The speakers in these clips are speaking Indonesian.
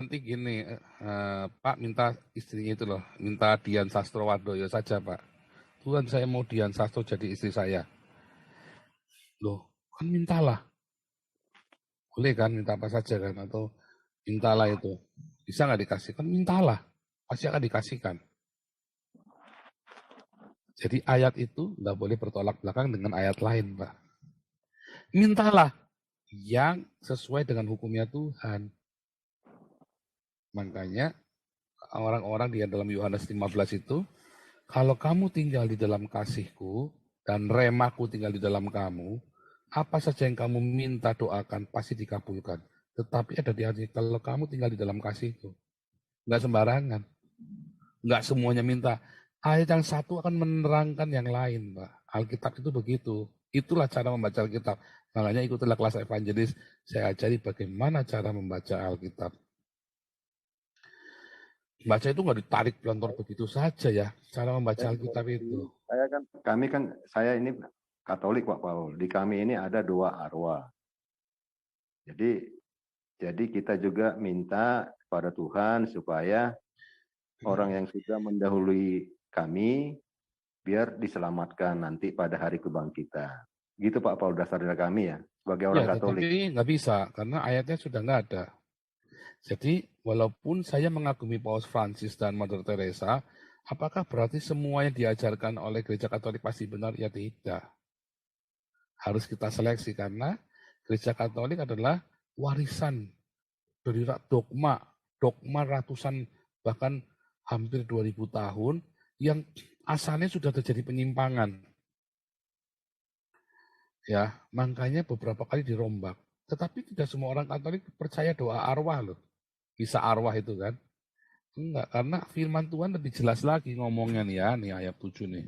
nanti gini, Pak minta istrinya itu loh, minta Dian Sastrowardoyo saja Pak. Tuhan saya mau Dian Sastro jadi istri saya. Loh, kan mintalah. Boleh kan minta apa saja kan, atau mintalah itu. Bisa nggak dikasih? Kan mintalah, pasti akan dikasihkan. Jadi ayat itu nggak boleh bertolak belakang dengan ayat lain, Pak. Mintalah yang sesuai dengan hukumnya Tuhan. Makanya orang-orang di dalam Yohanes 15 itu, kalau kamu tinggal di dalam kasihku dan remaku tinggal di dalam kamu, apa saja yang kamu minta doakan pasti dikabulkan. Tetapi ada di hati, kalau kamu tinggal di dalam kasihku, nggak sembarangan, nggak semuanya minta. Ayat yang satu akan menerangkan yang lain, Pak. Alkitab itu begitu. Itulah cara membaca Alkitab. Makanya ikutilah kelas evangelis, saya ajari bagaimana cara membaca Alkitab. Baca itu nggak ditarik pelontor begitu saja ya, cara membaca Alkitab itu. Saya ini Katolik Pak Paul. Di kami ini ada 2 arwah. Jadi kita juga minta kepada Tuhan supaya orang yang sudah mendahului kami biar diselamatkan nanti pada hari kebangkitan. Gitu Pak Paul dasar dari kami ya, sebagai orang Katolik. Tapi nggak bisa, karena ayatnya sudah nggak ada. Jadi, walaupun saya mengagumi Paus Francis dan Mother Teresa, apakah berarti semua yang diajarkan oleh Gereja Katolik pasti benar? Ya tidak. Harus kita seleksi, karena Gereja Katolik adalah warisan dari dogma ratusan, bahkan hampir 2000 tahun, yang asalnya sudah terjadi penyimpangan. Ya, makanya beberapa kali dirombak. Tetapi tidak semua orang Katolik percaya doa arwah loh. Bisa arwah itu kan. Enggak, karena firman Tuhan lebih jelas lagi ngomongnya nih ya, nih ayat 7 nih.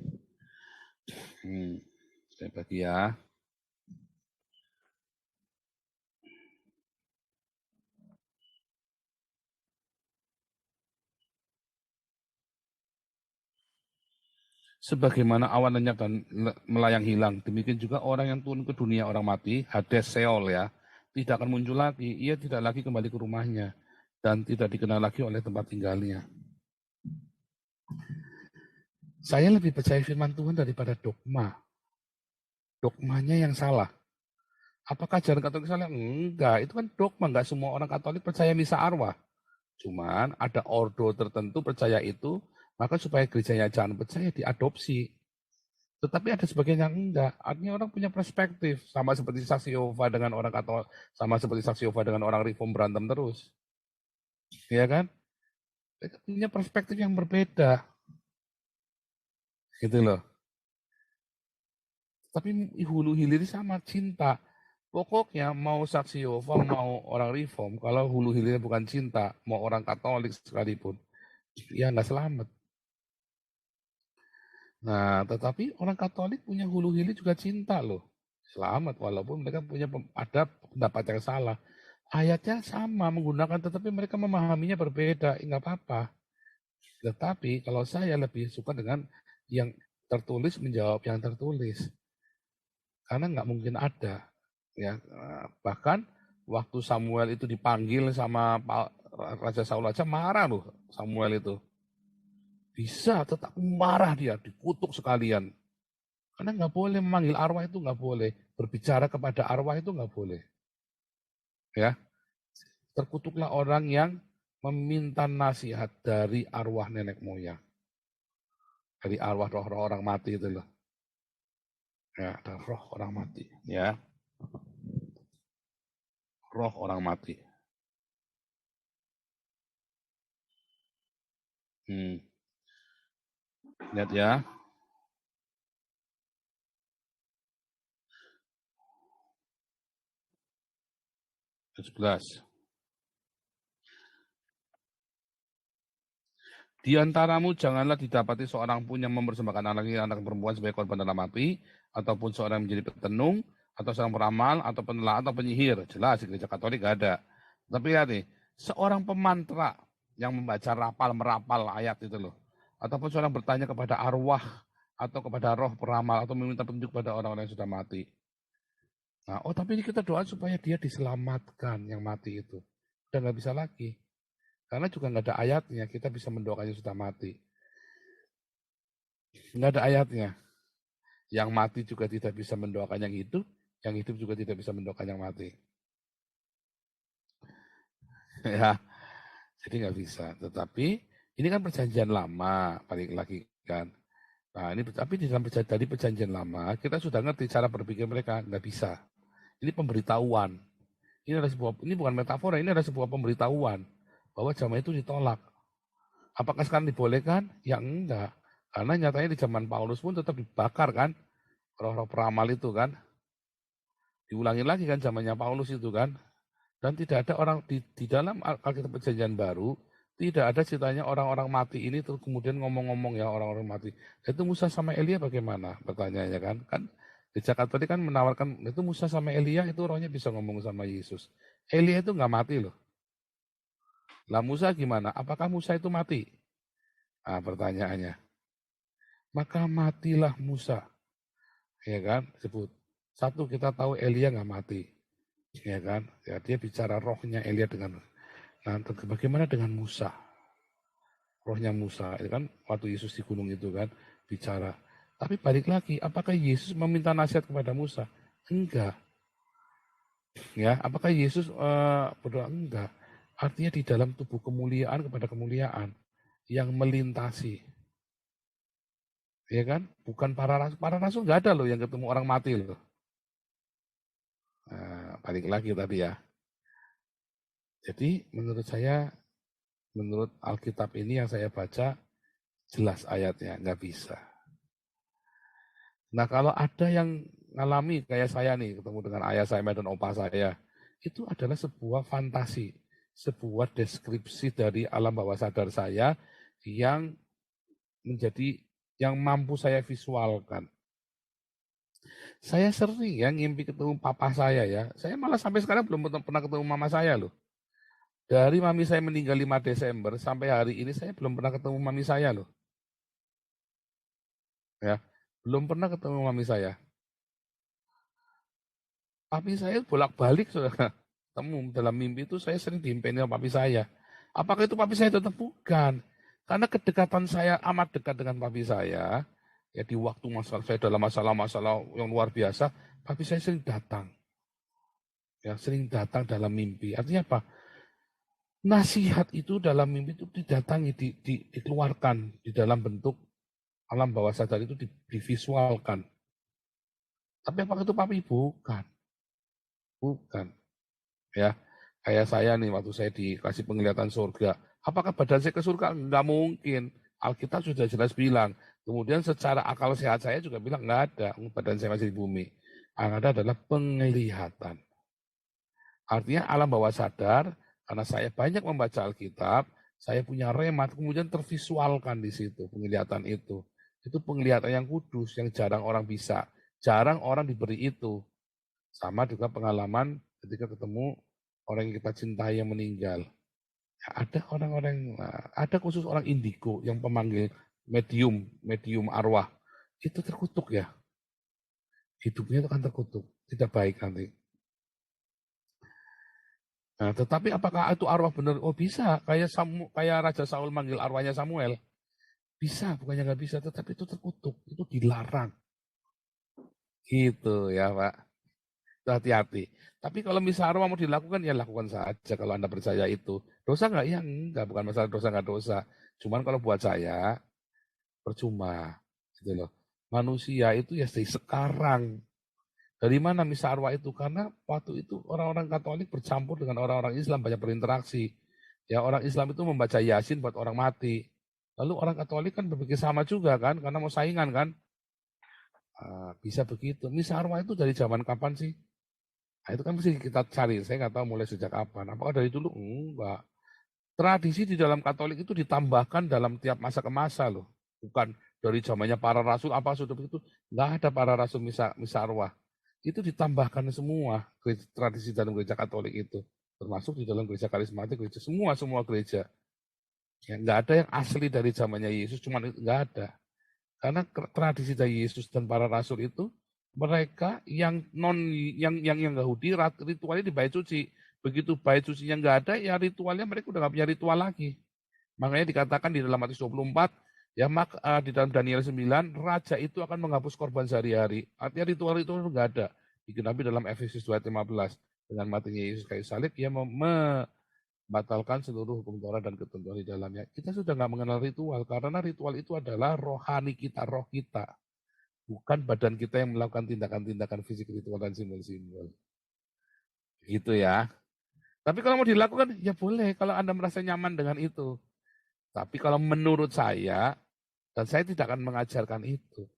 Saya bagi ya. Sebagaimana awan lenyap dan melayang hilang, demikian juga orang yang turun ke dunia orang mati, Hades Seol ya, tidak akan muncul lagi, ia tidak lagi kembali ke rumahnya, dan tidak dikenal lagi oleh tempat tinggalnya. Saya lebih percaya firman Tuhan daripada dogma. Dogmanya yang salah. Apakah ajaran Katolik salah? Enggak, itu kan dogma, enggak semua orang Katolik percaya misa arwah. Cuman ada ordo tertentu percaya itu, maka supaya gerejanya jangan percaya diadopsi. Tetapi ada sebagian yang enggak. Artinya orang punya perspektif, sama seperti saksi Yehova dengan orang Katolik, sama seperti saksi Yehova dengan orang Reform berantem terus. Ya kan? Mereka punya perspektif yang berbeda. Gitu loh. Tapi hulu hilir sama cinta. Pokoknya mau saksi Yehova, mau orang Reform, kalau hulu hilirnya bukan cinta, mau orang Katolik sekalipun, ya nggak selamat. Nah, tetapi orang Katolik punya hulu hilir juga cinta loh. Selamat, walaupun mereka punya ada pendapat yang salah. Ayatnya sama menggunakan, tetapi mereka memahaminya berbeda, nggak apa-apa. Tetapi kalau saya lebih suka dengan yang tertulis menjawab yang tertulis. Karena nggak mungkin ada. Ya, bahkan waktu Samuel itu dipanggil sama Raja Saul aja marah loh Samuel itu. Bisa tetap marah dia, dikutuk sekalian. Karena nggak boleh memanggil arwah itu nggak boleh. Berbicara kepada arwah itu nggak boleh. Ya, terkutuklah orang yang meminta nasihat dari arwah nenek moyang. Dari arwah roh-roh orang mati itu loh. Ya, ada roh orang mati. Ya, roh orang mati. Lihat ya. 11. Di antaramu janganlah didapati seorang pun yang mempersembahkan anak perempuan sebagai korban dalam api, ataupun seorang yang menjadi petenung, atau seorang peramal, atau penelaah, atau penyihir. Jelas, di gereja Katolik gak ada. Tapi lihat nih, seorang pemantra yang membaca merapal ayat itu loh. Ataupun seorang bertanya kepada arwah, atau kepada roh peramal, atau meminta petunjuk kepada orang-orang yang sudah mati. Nah, tapi ini kita doa supaya dia diselamatkan yang mati itu. Udah nggak bisa lagi. Karena juga nggak ada ayatnya, kita bisa mendoakan yang sudah mati. Nggak ada ayatnya. Yang mati juga tidak bisa mendoakan yang hidup juga tidak bisa mendoakan yang mati. Ya, jadi nggak bisa. Tetapi ini kan perjanjian lama, balik lagi kan. Nah ini tapi di dalam perjanjian lama kita sudah ngerti cara berpikir mereka, nggak bisa. Ini pemberitahuan. Ini bukan metafora, ini adalah sebuah pemberitahuan bahwa zaman itu ditolak. Apakah sekarang dibolehkan? Ya enggak. Karena nyatanya di zaman Paulus pun tetap dibakar kan, roh-roh peramal itu kan. Diulangi lagi kan zamannya Paulus itu kan. Dan tidak ada orang di dalam Alkitab Perjanjian Baru, tidak ada ceritanya orang-orang mati ini terus kemudian ngomong-ngomong ya orang-orang mati. Itu Musa sama Elia bagaimana? Pertanyaannya kan. Kan Gereja Katolik kan menawarkan itu Musa sama Elia itu rohnya bisa ngomong sama Yesus. Elia itu nggak mati loh. Lah Musa gimana? Apakah Musa itu mati? Nah, pertanyaannya. Maka matilah Musa. Ya kan? Sebut. Satu, kita tahu Elia nggak mati. Ya kan? Ya, dia bicara rohnya Elia dengan. Nah, bagaimana dengan Musa? Rohnya Musa, itu kan waktu Yesus di gunung itu kan bicara. Tapi balik lagi, apakah Yesus meminta nasihat kepada Musa? Enggak. Ya, apakah Yesus berdoa? Enggak. Artinya di dalam tubuh kemuliaan kepada kemuliaan yang melintasi. Ya kan? Bukan para rasul nggak ada loh yang ketemu orang mati loh. Nah, balik lagi tadi ya. Jadi menurut saya, menurut Alkitab ini yang saya baca, jelas ayatnya, nggak bisa. Nah kalau ada yang ngalami kayak saya nih, ketemu dengan ayah saya dan opa saya, itu adalah sebuah fantasi, sebuah deskripsi dari alam bawah sadar saya yang menjadi, yang mampu saya visualkan. Saya sering ya ngimpi ketemu papa saya ya. Saya malah sampai sekarang belum pernah ketemu mama saya loh. Dari mami saya meninggal 5 Desember sampai hari ini saya belum pernah ketemu mami saya loh. Ya, belum pernah ketemu mami saya. Papi saya bolak-balik saudara. Temu dalam mimpi itu saya sering diimpeni sama papi saya. Apakah itu papi saya? Tetap bukan. Karena kedekatan saya amat dekat dengan papi saya. Ya di waktu masalah saya dalam masalah-masalah yang luar biasa, papi saya sering datang. Ya, sering datang dalam mimpi. Artinya apa? Nasihat itu dalam mimpi itu didatangi, dikeluarkan di dalam bentuk alam bawah sadar itu divisualkan. Tapi apakah itu papi? Bukan. Bukan. Ya, kayak saya nih waktu saya dikasih penglihatan surga. Apakah badan saya ke surga? Enggak mungkin. Alkitab sudah jelas bilang. Kemudian secara akal sehat saya juga bilang enggak ada. Badan saya masih di bumi. Yang ada adalah penglihatan. Artinya alam bawah sadar, karena saya banyak membaca Alkitab, saya punya remat, kemudian tervisualkan di situ penglihatan itu. Itu penglihatan yang kudus, yang jarang orang bisa. Jarang orang diberi itu. Sama juga pengalaman ketika ketemu orang yang kita cintai yang meninggal. Ada orang-orang, ada khusus orang indigo yang pemanggil medium arwah. Itu terkutuk ya. Hidupnya itu kan terkutuk, tidak baik nanti. Nah, tetapi apakah itu arwah benar? Oh bisa, kayak Raja Saul manggil arwahnya Samuel. Bisa, bukannya nggak bisa, tetapi itu terkutuk, itu dilarang. Gitu ya Pak. Hati-hati. Tapi kalau misal arwah mau dilakukan, ya lakukan saja kalau Anda percaya itu. Dosa nggak? Ya enggak, bukan masalah dosa nggak dosa. Cuman kalau buat saya, percuma. Gitu loh. Manusia itu ya sekarang. Dari mana misal arwah itu? Karena waktu itu orang-orang Katolik bercampur dengan orang-orang Islam, banyak berinteraksi. Ya orang Islam itu membaca Yasin buat orang mati. Lalu orang Katolik kan berpikir sama juga kan, karena mau saingan kan. Bisa begitu. Misal arwah itu dari zaman kapan sih? Nah, itu kan mesti kita cari. Saya nggak tahu mulai sejak kapan. Apakah dari dulu? Enggak. Tradisi di dalam Katolik itu ditambahkan dalam tiap masa ke masa loh. Bukan dari zamannya para rasul apa sudah begitu. Nggak ada para rasul misa arwah. Itu ditambahkan semua tradisi dalam gereja Katolik itu. Termasuk di dalam gereja karismatik, gereja semua gereja. Ya, nggak ada yang asli dari zamannya Yesus, cuma nggak ada. Karena tradisi dari Yesus dan para rasul itu mereka yang Yahudi ritualnya di bait suci. Begitu bait sucinya nggak ada, ya ritualnya mereka udah nggak punya ritual lagi. Makanya dikatakan di dalam Matius 24, ya di dalam Daniel 9, raja itu akan menghapus korban sehari-hari. Artinya ritual-ritual itu nggak ada. Digenapi dalam Efesus 2:15. Dengan matinya Yesus kayu salib, ia membatalkan seluruh hukum Taurat dan ketentuan di dalamnya. Kita sudah nggak mengenal ritual, karena ritual itu adalah rohani kita, roh kita. Bukan badan kita yang melakukan tindakan-tindakan fisik, ritual, dan simbol-simbol. Gitu ya. Tapi kalau mau dilakukan, ya boleh kalau Anda merasa nyaman dengan itu. Tapi kalau menurut saya, dan saya tidak akan mengajarkan itu.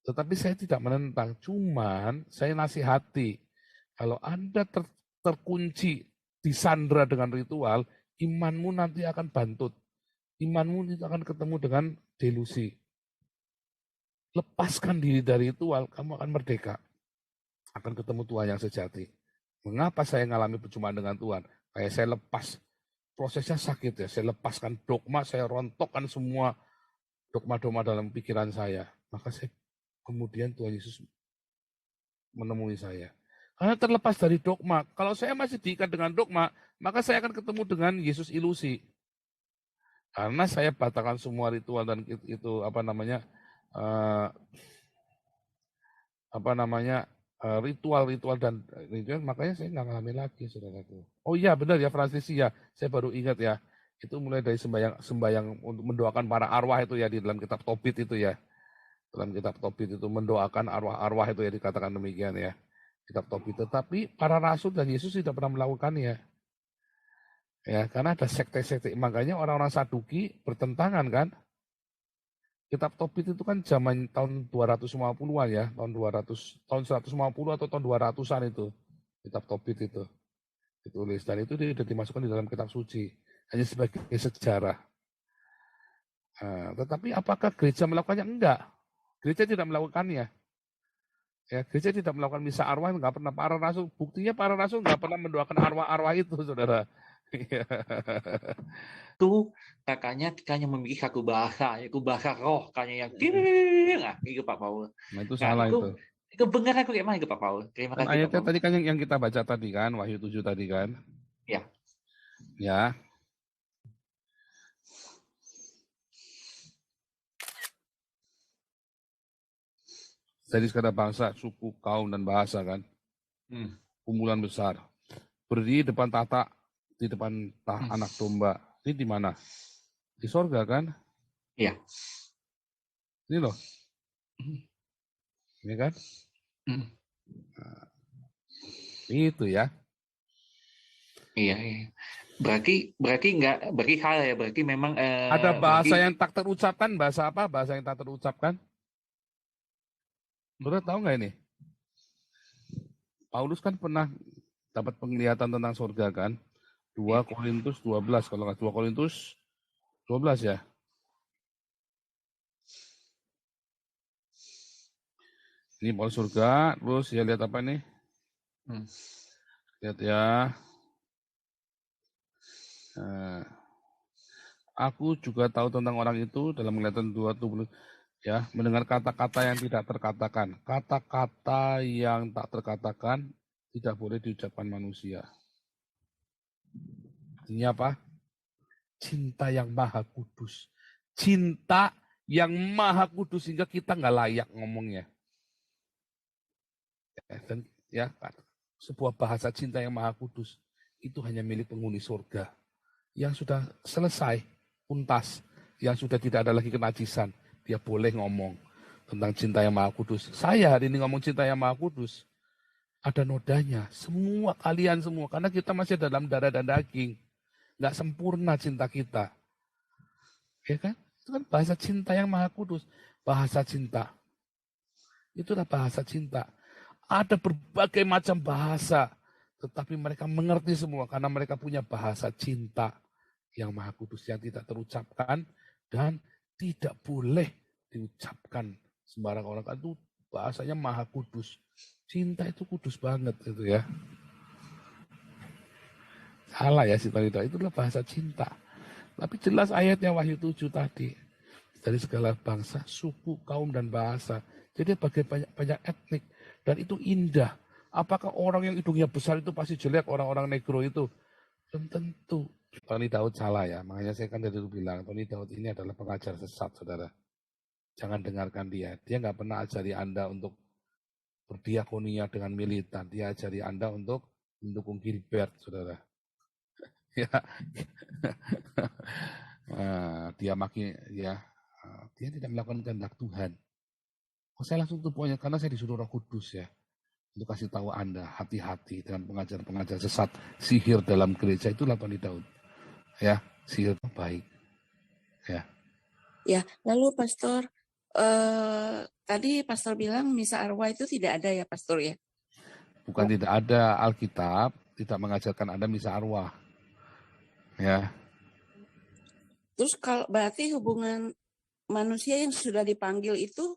Tetapi saya tidak menentang, cuman saya nasihati. Kalau Anda terkunci, disandra dengan ritual, imanmu nanti akan bantut. Imanmu itu akan ketemu dengan delusi. Lepaskan diri dari ritual, kamu akan merdeka. Akan ketemu Tuhan yang sejati. Mengapa saya mengalami perjumpaan dengan Tuhan? Kayak saya lepas, prosesnya sakit ya, saya lepaskan dogma, saya rontokkan semua dogma-dogma dalam pikiran saya. Maka saya kemudian Tuhan Yesus menemui saya. Karena terlepas dari dogma, kalau saya masih diikat dengan dogma, maka saya akan ketemu dengan Yesus ilusi. Karena saya batalkan semua ritual dan itu ritual-ritual dan ritual, makanya saya nggak ngalami lagi, saudaraku. Oh iya benar ya, Fransisi ya, saya baru ingat ya, itu mulai dari sembahyang untuk mendoakan para arwah itu ya, di dalam kitab Tobit itu ya, dalam kitab Tobit itu mendoakan arwah-arwah itu ya, dikatakan demikian ya, kitab Tobit. Tetapi para rasul dan Yesus tidak pernah melakukannya ya, karena ada sekte-sekte, makanya orang-orang Saduki bertentangan kan. Kitab Tobit itu kan zaman tahun 250-an ya, tahun 150 atau tahun 200-an itu, kitab Tobit itu ditulis, dan itu sudah dimasukkan di dalam kitab suci, hanya sebagai sejarah. Tetapi apakah gereja melakukannya? Enggak, gereja tidak melakukannya. Ya, gereja tidak melakukan misa arwah, enggak pernah. Para rasul, buktinya para rasul enggak pernah mendoakan arwah-arwah itu, saudara. Itu kakaknya memiliki kaku bahasa roh, kayaknya yang itu Pak Paul. Nah itu salah itu. Kebenaran aku kayak mana itu Pak Paul? Terima Kan kasih ayatnya Pak Paul. tadi kan yang kita baca tadi kan, Wahyu 7 tadi kan. Ya. Ya. Jadi segala bangsa, suku, kaum, dan bahasa kan. Kumpulan besar. Berdiri depan tata, di depan anak domba. Ini di mana? Di sorga kan? Iya. Ini loh. Ini kan? Nah, itu ya. Iya. Berarti salah ya. Berarti memang ada bahasa yang tak terucapkan. Bahasa apa? Bahasa yang tak terucapkan. Saudara tahu nggak ini? Paulus kan pernah dapat penglihatan tentang surga kan? 2 Korintus 12 kalau nggak 2 Korintus 12 ya. Ini Paulus surga, terus ya lihat apa nih? Lihat ya. Aku juga tahu tentang orang itu dalam penglihatan 20 ya, mendengar kata-kata yang tidak terkatakan. Kata-kata yang tak terkatakan tidak boleh diucapkan manusia. Artinya apa? Cinta yang maha kudus. Cinta yang maha kudus sehingga kita nggak layak ngomongnya. Dan ya, sebuah bahasa cinta yang maha kudus itu hanya milik penghuni surga yang sudah selesai, tuntas, yang sudah tidak ada lagi kenajisan. Dia boleh ngomong tentang cinta yang maha kudus. Saya hari ini ngomong cinta yang maha kudus, ada nodanya. Semua kalian semua, karena kita masih dalam darah dan daging. Nggak sempurna cinta kita. Ya kan? Itu kan bahasa cinta yang maha kudus. Bahasa cinta. Itulah bahasa cinta. Ada berbagai macam bahasa, tetapi mereka mengerti semua karena mereka punya bahasa cinta yang maha kudus yang tidak terucapkan dan tidak boleh diucapkan sembarang orang. Itu bahasanya maha kudus. Cinta itu kudus banget itu ya. Salah ya si Talita, itulah bahasa cinta. Tapi jelas ayatnya Wahyu 7 tadi. Dari segala bangsa, suku, kaum, dan bahasa. Jadi banyak etnik. Dan itu indah. Apakah orang yang hidungnya besar itu pasti jelek, orang-orang negro itu? Belum tentu. Tony Daud salah ya, makanya saya kan dari dulu bilang, Tony Daud ini adalah pengajar sesat, saudara. Jangan dengarkan dia. Dia nggak pernah ajari Anda untuk berdiakonia dengan militan. Dia ajari Anda untuk mendukung Gilbert, saudara. Ya, dia makin dia tidak melakukan kehendak Tuhan. Saya langsung tuh poinnya karena saya disuruh Roh Kudus ya untuk kasih tahu Anda hati-hati dengan pengajar-pengajar sesat sihir dalam gereja. Itulah Tony Daud. Ya, sihir baik. Ya. Ya, lalu Pastor, tadi Pastor bilang misa arwah itu tidak ada ya Pastor ya? Bukan tidak ada, Alkitab tidak mengajarkan Anda misa arwah. Ya. Terus kalau berarti hubungan manusia yang sudah dipanggil itu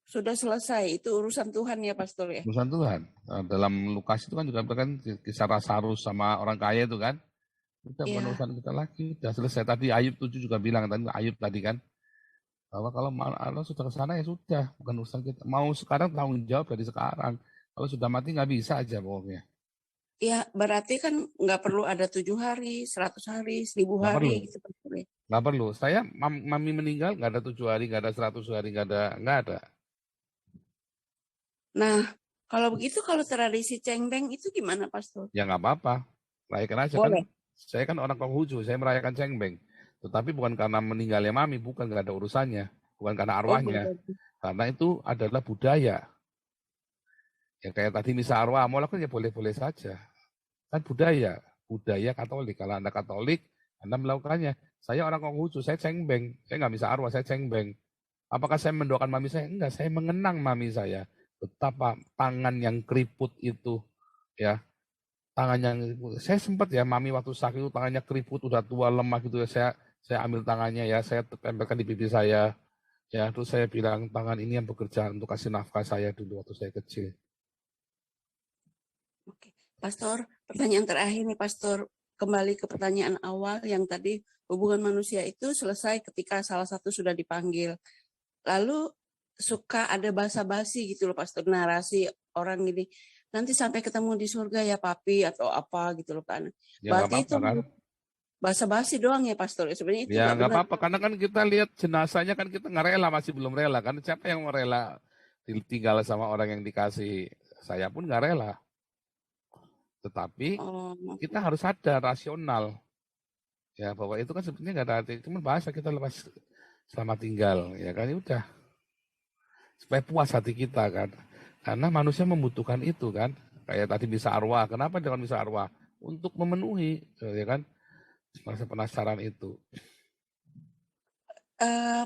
sudah selesai, itu urusan Tuhan ya Pastor ya? Urusan Tuhan. Dalam Lukas itu kan juga kan kisah Lazarus sama orang kaya itu kan. Kita bukan urusan kita lagi, sudah selesai. Tadi Ayub 7 juga bilang, Ayub tadi kan, bahwa kalau Allah sudah ke sana ya sudah, bukan urusan kita. Mau sekarang tanggung jawab dari sekarang. Kalau sudah mati nggak bisa aja pokoknya. Ya, berarti kan nggak perlu ada 7 hari, 100 hari, 1000 hari. Gitu. Nggak perlu. Saya, mami meninggal, nggak ada 7 hari, nggak ada 100 hari, nggak ada. Nah, kalau begitu, kalau tradisi cengbeng itu gimana, Pastor? Ya nggak apa-apa. Rayakan aja. Kan, saya kan orang Konghucu, saya merayakan cengbeng. Tetapi bukan karena meninggalnya mami, bukan, nggak ada urusannya. Bukan karena arwahnya. Karena itu adalah budaya. Ya kayak tadi misa arwah, mau lakukan ya boleh-boleh saja. Kan budaya Katolik. Kalau Anda Katolik, Anda melakukannya. Saya orang Konghucu, saya cengbeng. Saya nggak misa arwah, saya cengbeng. Apakah saya mendoakan mami saya? Enggak, saya mengenang mami saya. Betapa tangan yang keriput itu, ya. Tangan yang, saya sempat ya, mami waktu sakit itu tangannya keriput, udah tua, lemah gitu ya. Saya ambil tangannya ya, saya tempelkan di pipi saya. Ya, terus saya bilang, tangan ini yang bekerja untuk kasih nafkah saya dulu waktu saya kecil. Oke, Pastor, pertanyaan terakhir nih Pastor, kembali ke pertanyaan awal yang tadi hubungan manusia itu selesai ketika salah satu sudah dipanggil. Lalu suka ada basa-basi gitu loh Pastor, narasi orang gini, nanti sampai ketemu di surga ya papi atau apa gitu loh kan. Ya, berarti itu kan? basa-basi doang ya Pastor, sebenarnya itu ya nggak apa-apa, karena kan kita lihat jenazahnya kan kita nggak rela, masih belum rela kan. Siapa yang mau rela ditinggal sama orang yang dikasih? Saya pun nggak rela. Tetapi kita harus sadar, rasional. Ya, bahwa itu kan sebenarnya nggak ada arti. Cuma bahasa kita lepas selamat tinggal. Ya kan, udah. Supaya puas hati kita kan. Karena manusia membutuhkan itu kan. Kayak tadi misa arwah. Kenapa jangan misa arwah? Untuk memenuhi. Ya kan. Merasa penasaran itu.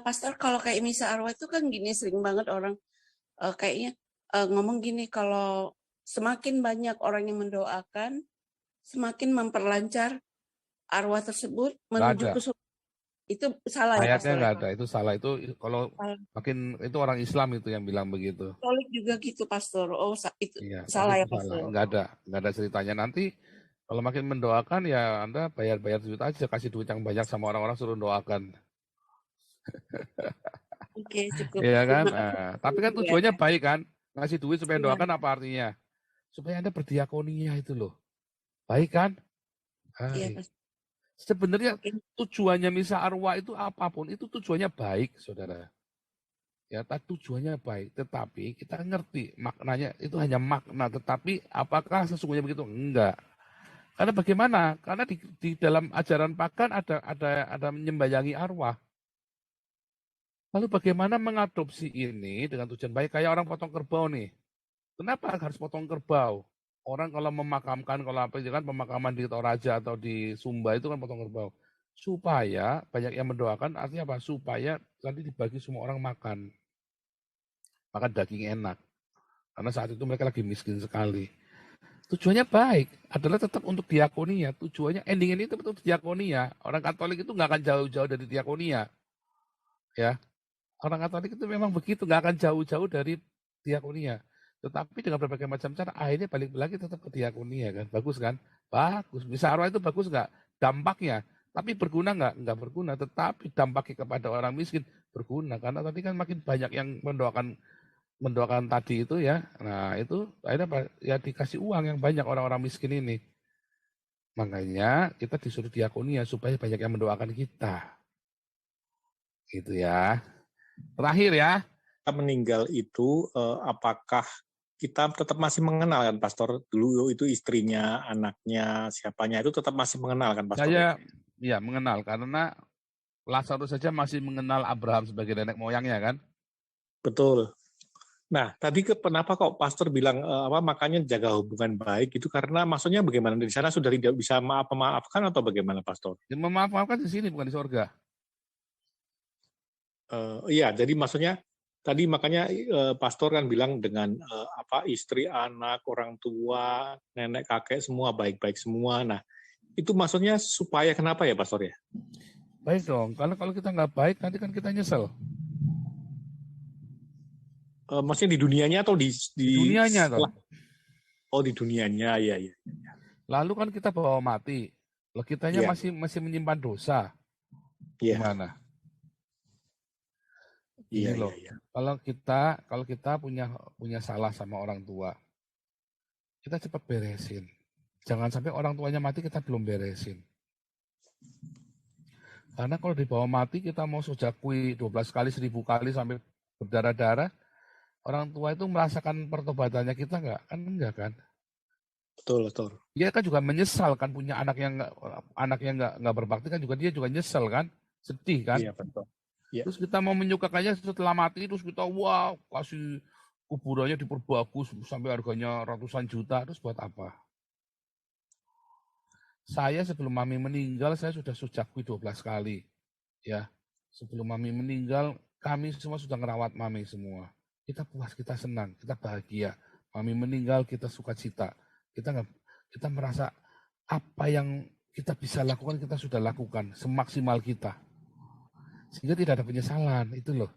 Pastor, kalau kayak misa arwah itu kan gini, sering banget orang kayaknya ngomong gini, kalau semakin banyak orang yang mendoakan, semakin memperlancar arwah tersebut menuju ke surga. Itu salah ya Ayatnya nggak ada, itu salah. Itu kalau makin itu orang Islam itu yang bilang begitu. Katolik juga gitu Pastor. Oh, itu iya, salah itu ya Pastor. Nggak ada ceritanya. Nanti kalau makin mendoakan ya Anda bayar duit aja, kasih duit yang banyak sama orang-orang, suruh doakan. Oke, cukup. Iya kan? Tapi kan tujuannya baik kan? Ngasih duit supaya doakan apa artinya? Supaya Anda berdiakonia itu loh. Baik kan? Iya, sebenarnya tujuannya misa arwah itu apapun, itu tujuannya baik, saudara. Ya, tujuannya baik, tetapi kita ngerti maknanya itu hanya makna, tetapi apakah sesungguhnya begitu? Enggak. Karena bagaimana? Karena di dalam ajaran pagan ada menyembayangi arwah. Lalu bagaimana mengadopsi ini dengan tujuan baik? Kayak orang potong kerbau nih. Kenapa harus potong kerbau? Orang kalau memakamkan, kalau apa kan pemakaman di Toraja atau di Sumba itu kan potong kerbau. Supaya banyak yang mendoakan, artinya apa? Supaya nanti dibagi semua orang makan. Makan daging enak. Karena saat itu mereka lagi miskin sekali. Tujuannya baik, adalah tetap untuk diakonia. Tujuannya, ending ini itu untuk diakonia. Orang Katolik itu nggak akan jauh-jauh dari diakonia. Ya, orang Katolik itu memang begitu, nggak akan jauh-jauh dari diakonia. Tetapi dengan berbagai macam cara, akhirnya balik lagi tetap ke diakonia kan. Bagus kan? Bagus. Misa arwah itu bagus nggak? Dampaknya. Tapi berguna nggak? Nggak berguna. Tetapi dampaknya kepada orang miskin berguna. Karena tadi kan makin banyak yang mendoakan mendoakan tadi itu ya, nah itu akhirnya ya dikasih uang yang banyak orang-orang miskin ini. Makanya kita disuruh diakonia supaya banyak yang mendoakan kita. Gitu ya. Terakhir ya. Kita meninggal itu apakah kita tetap masih mengenal kan Pastor? Dulu itu istrinya, anaknya, siapanya itu tetap masih mengenal kan Pastor? Saya ya mengenal karena Lazarus saja masih mengenal Abraham sebagai nenek moyangnya kan. Betul. Nah, tadi kenapa kok Pastor bilang makanya jaga hubungan baik itu karena maksudnya bagaimana di sana sudah tidak bisa maafkan atau bagaimana Pastor? Yang memaafkan di sini bukan di surga. Iya, jadi maksudnya tadi makanya Pastor kan bilang dengan istri, anak, orang tua, nenek, kakek semua baik-baik semua. Nah, itu maksudnya supaya kenapa ya Pastor ya? Baik dong, kalau kita nggak baik nanti kan kita nyesel. Maksudnya di dunianya atau di dunianya toh. Oh, di dunianya, ya. Lalu kan kita bawa mati. Loh kitanya masih menyimpan dosa. Gimana? Ini loh. Iya. Kalau kita punya salah sama orang tua, kita cepat beresin. Jangan sampai orang tuanya mati kita belum beresin. Karena kalau dibawa mati kita mau sojakui 12 kali, 1000 kali sampai berdarah-darah, orang tua itu merasakan pertobatannya kita enggak? Kan enggak kan? Betul. Dia kan juga menyesal kan punya anak yang enggak berbakti kan juga dia juga nyesel kan? Sedih kan? Iya, betul. Ya. Terus kita mau menyukakannya setelah mati, terus kita kasih kuburannya diperbagus sampai harganya ratusan juta, terus buat apa? Saya sebelum mami meninggal, saya sudah sojakui 12 kali. Ya, sebelum mami meninggal, kami semua sudah ngerawat mami semua. Kita puas, kita senang, kita bahagia. Mami meninggal, kita sukacita. Kita merasa apa yang kita bisa lakukan, kita sudah lakukan semaksimal kita. Sehingga tidak ada penyesalan, itu loh.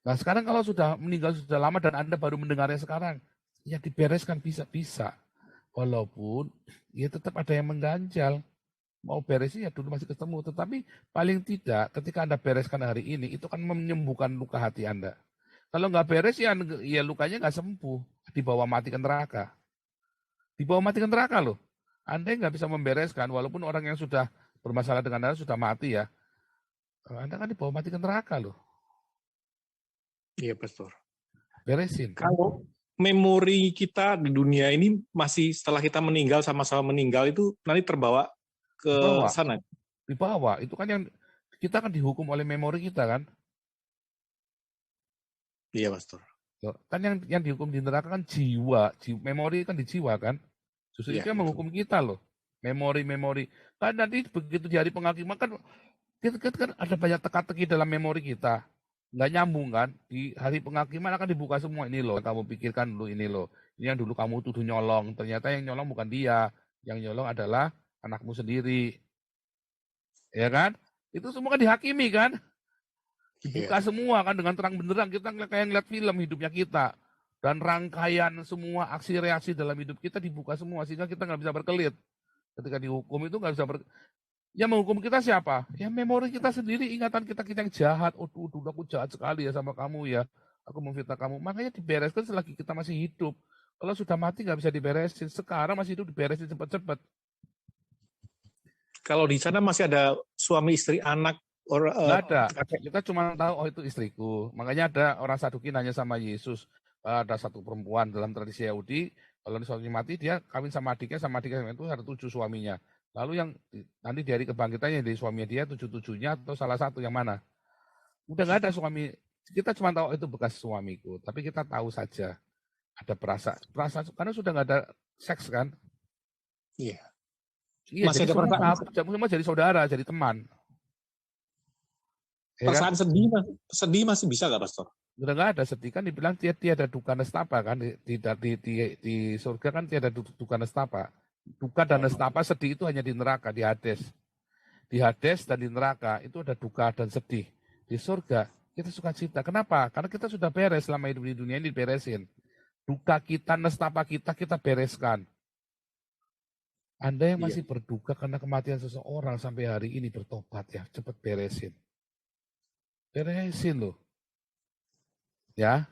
Nah sekarang kalau sudah meninggal sudah lama dan Anda baru mendengarnya sekarang, ya dibereskan bisa. Walaupun ya tetap ada yang mengganjal. Mau beresnya ya dulu masih ketemu. Tetapi paling tidak ketika Anda bereskan hari ini, itu kan menyembuhkan luka hati Anda. Kalau nggak beres ya lukanya nggak sembuh. Dibawa mati ke neraka. Dibawa mati ke neraka loh. Anda nggak bisa membereskan walaupun orang yang sudah bermasalah dengan Anda sudah mati ya. Anda kan dibawa mati ke neraka loh. Iya, Pastor. Beresin. Kalau memori kita di dunia ini masih setelah kita meninggal sama-sama meninggal itu nanti terbawa ke sana. Dibawa. Itu kan yang kita kan dihukum oleh memori kita kan. Iya, Pastor. Kan yang dihukum di neraka kan jiwa, memori kan di jiwa kan. Justru itu yang menghukum kita loh. Memori. Kan nanti begitu di hari penghakiman kan ada banyak teka-teki dalam memori kita. Nggak nyambung kan. Di hari penghakiman akan dibuka semua. Ini loh, kamu pikirkan dulu ini loh. Ini yang dulu kamu tuduh nyolong. Ternyata yang nyolong bukan dia. Yang nyolong adalah anakmu sendiri. Ya kan? Itu semua kan dihakimi kan. Dibuka semua kan dengan terang benderang. Kita kayak ngeliat film hidupnya kita. Dan rangkaian semua aksi reaksi dalam hidup kita dibuka semua. Sehingga kita nggak bisa berkelit. Ketika dihukum itu nggak bisa yang menghukum kita siapa? Ya memori kita sendiri, ingatan kita yang jahat. Oh, dulu aku jahat sekali ya sama kamu ya. Aku memfitnah kamu. Makanya dibereskan selagi kita masih hidup. Kalau sudah mati nggak bisa diberesin. Sekarang masih hidup diberesin cepat-cepat. Kalau di sana masih ada suami, istri, anak? Nggak ada. Kita cuma tahu, oh itu istriku. Makanya ada orang Saduki nanya sama Yesus. Ada satu perempuan dalam tradisi Yahudi. Kalau suaminya mati, dia kawin sama adiknya itu ada 7 suaminya. Lalu yang nanti di hari kebangkitannya dari suaminya dia 7-7-nya atau salah satu yang mana? Udah nggak ada suami. Kita cuma tahu itu bekas suamiku. Tapi kita tahu saja ada perasaan karena sudah nggak ada seks kan? Iya. Masih ada perasaan. Cuma jadi saudara, jadi teman. Perasaan ya kan? sedih masih bisa nggak, Pastor? Udah nggak ada sedih kan dibilang tiada duka nestapa kan di surga kan tiada duka nestapa. Duka dan nestapa sedih itu hanya di neraka, di Hades. Di Hades dan di neraka itu ada duka dan sedih. Di surga kita sukacita. Kenapa? Karena kita sudah beres selama hidup di dunia ini diberesin. Duka kita, nestapa kita bereskan. Anda yang masih berduka karena kematian seseorang sampai hari ini bertobat ya, cepat beresin. Beresin loh. Ya.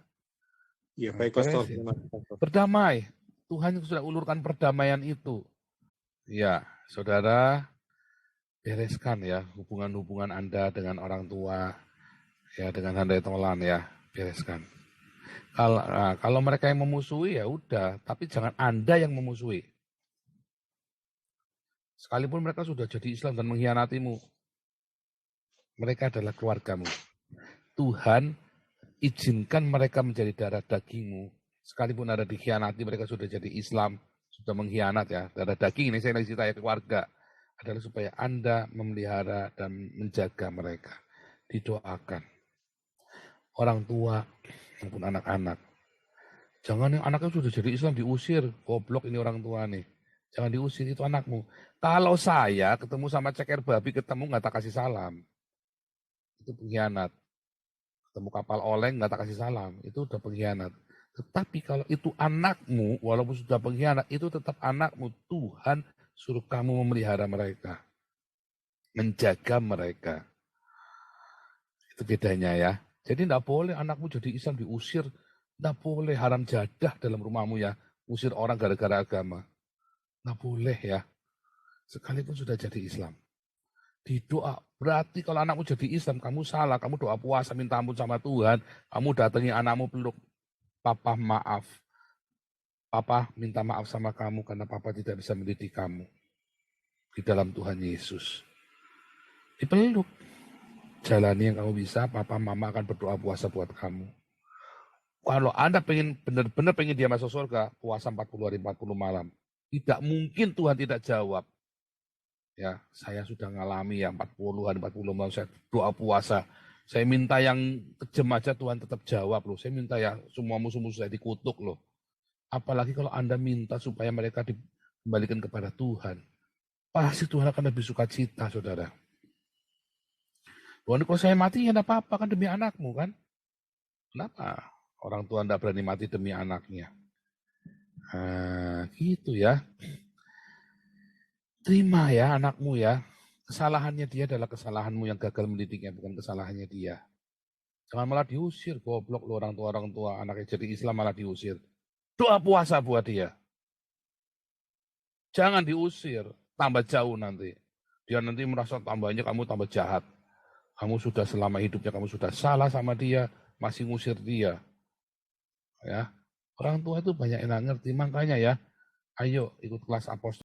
Ya, baik Pastor. Beresin. Terima kasih, Pastor. Berdamai. Tuhan sudah ulurkan perdamaian itu. Ya, saudara, bereskan ya hubungan-hubungan Anda dengan orang tua, ya dengan handai tolan ya, bereskan. Kalau mereka yang memusuhi ya udah, tapi jangan Anda yang memusuhi. Sekalipun mereka sudah jadi Islam dan mengkhianatimu, mereka adalah keluargamu. Tuhan izinkan mereka menjadi darah dagingmu. Sekalipun ada dikhianati, mereka sudah jadi Islam, sudah mengkhianat ya. Darah daging ini saya lagi cerita ya keluarga. Adalah supaya Anda memelihara dan menjaga mereka. Didoakan. Orang tua maupun anak-anak. Jangan yang anaknya sudah jadi Islam diusir. Goblok ini orang tua nih. Jangan diusir, itu anakmu. Kalau saya ketemu sama ceker babi, ketemu nggak tak kasih salam. Itu pengkhianat. Ketemu kapal oleng nggak tak kasih salam, itu udah pengkhianat. Tetapi kalau itu anakmu, walaupun sudah pengkhianat, itu tetap anakmu. Tuhan suruh kamu memelihara mereka, menjaga mereka. Itu bedanya ya. Jadi tidak boleh anakmu jadi Islam diusir, tidak boleh haram jadah dalam rumahmu ya, usir orang gara-gara agama. Tidak boleh ya, sekalipun sudah jadi Islam. Didoa, berarti kalau anakmu jadi Islam, kamu salah, kamu doa puasa, minta ampun sama Tuhan, kamu datangi anakmu peluk, papa maaf. Papa minta maaf sama kamu karena papa tidak bisa mendidik kamu. Di dalam Tuhan Yesus. Dipeluk. Jalani yang kamu bisa, papa mama akan berdoa puasa buat kamu. Kalau Anda benar-benar pengen dia masuk surga, puasa 40 hari 40 malam. Tidak mungkin Tuhan tidak jawab. Ya, saya sudah ngalami yang 40 hari 40 malam saya doa puasa. Saya minta yang kejam aja Tuhan tetap jawab loh. Saya minta ya semua musuh-musuh saya dikutuk loh. Apalagi kalau Anda minta supaya mereka dikembalikan kepada Tuhan. Pasti Tuhan akan lebih suka cita, saudara. Tuhan, kalau saya mati ya enggak apa-apa kan demi anakmu kan. Kenapa orang tua enggak berani mati demi anaknya? Nah, gitu ya. Terima ya anakmu ya. Kesalahannya dia adalah kesalahanmu yang gagal mendidiknya, bukan kesalahannya dia. Jangan malah diusir, goblok lo orang tua anaknya jadi Islam malah diusir. Doa puasa buat dia. Jangan diusir, tambah jauh nanti. Dia nanti merasa tambahnya kamu tambah jahat. Kamu sudah selama hidupnya kamu sudah salah sama dia, masih ngusir dia. Ya, orang tua itu banyak yang nggak ngerti, makanya ya, ayo ikut kelas apostol.